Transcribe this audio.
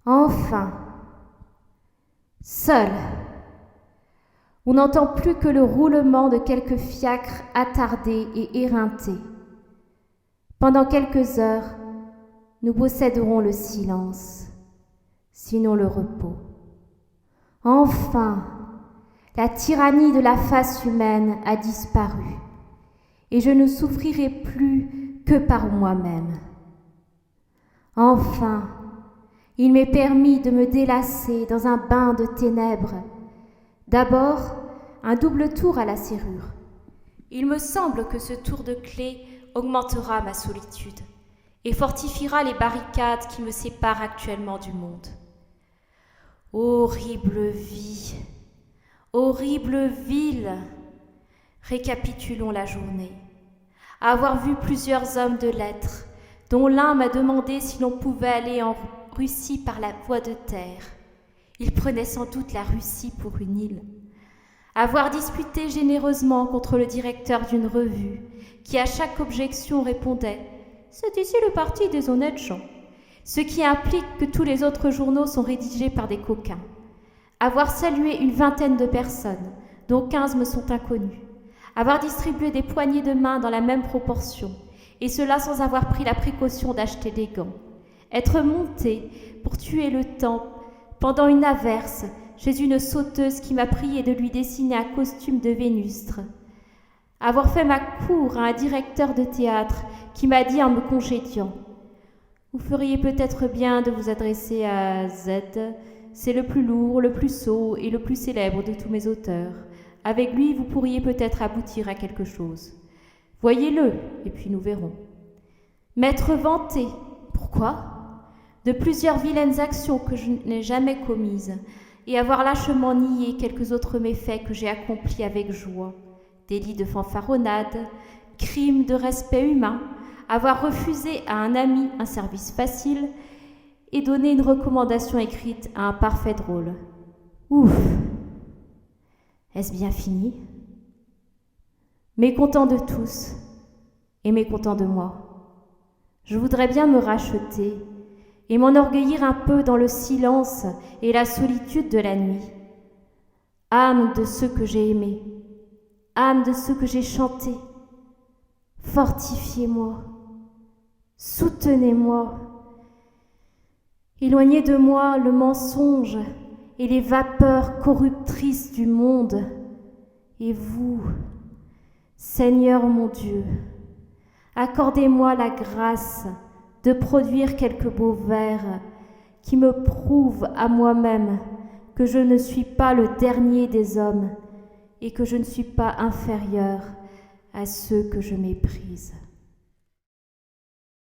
Enfin, seul, on n'entend plus que le roulement de quelques fiacres attardés et éreintés. Pendant quelques heures, nous posséderons le silence, sinon le repos. Enfin, la tyrannie de la face humaine a disparu, et je ne souffrirai plus que par moi-même. Enfin, il m'est permis de me délasser dans un bain de ténèbres. D'abord, un double tour à la serrure. Il me semble que ce tour de clé augmentera ma solitude et fortifiera les barricades qui me séparent actuellement du monde. Horrible vie, horrible ville. Récapitulons la journée. Avoir vu plusieurs hommes de lettres, dont l'un m'a demandé si l'on pouvait aller en Russie par la voie de terre. Il prenait sans doute la Russie pour une île. Avoir disputé généreusement contre le directeur d'une revue, qui à chaque objection répondait « C'est ici le parti des honnêtes gens », ce qui implique que tous les autres journaux sont rédigés par des coquins. Avoir salué une vingtaine de personnes, dont 15 me sont inconnues. Avoir distribué des poignées de main dans la même proportion, et cela sans avoir pris la précaution d'acheter des gants. Être monté pour tuer le temps pendant une averse chez une sauteuse qui m'a prié de lui dessiner un costume de Vénustre. Avoir fait ma cour à un directeur de théâtre qui m'a dit en me congédiant « Vous feriez peut-être bien de vous adresser à Z, c'est le plus lourd, le plus sot et le plus célèbre de tous mes auteurs. Avec lui, vous pourriez peut-être aboutir à quelque chose. Voyez-le, et puis nous verrons. » M'être vanté, pourquoi ? De plusieurs vilaines actions que je n'ai jamais commises, et avoir lâchement nié quelques autres méfaits que j'ai accomplis avec joie, délits de fanfaronnade, crimes de respect humain, avoir refusé à un ami un service facile et donné une recommandation écrite à un parfait drôle. Ouf! Est-ce bien fini? Mécontent de tous et mécontent de moi. Je voudrais bien me racheter et m'enorgueillir un peu dans le silence et la solitude de la nuit. Âme de ceux que j'ai aimés, âme de ceux que j'ai chantés, fortifiez-moi, soutenez-moi. Éloignez de moi le mensonge et les vapeurs corruptrices du monde. Et vous, Seigneur mon Dieu, accordez-moi la grâce de produire quelques beaux vers qui me prouvent à moi-même que je ne suis pas le dernier des hommes et que je ne suis pas inférieur à ceux que je méprise.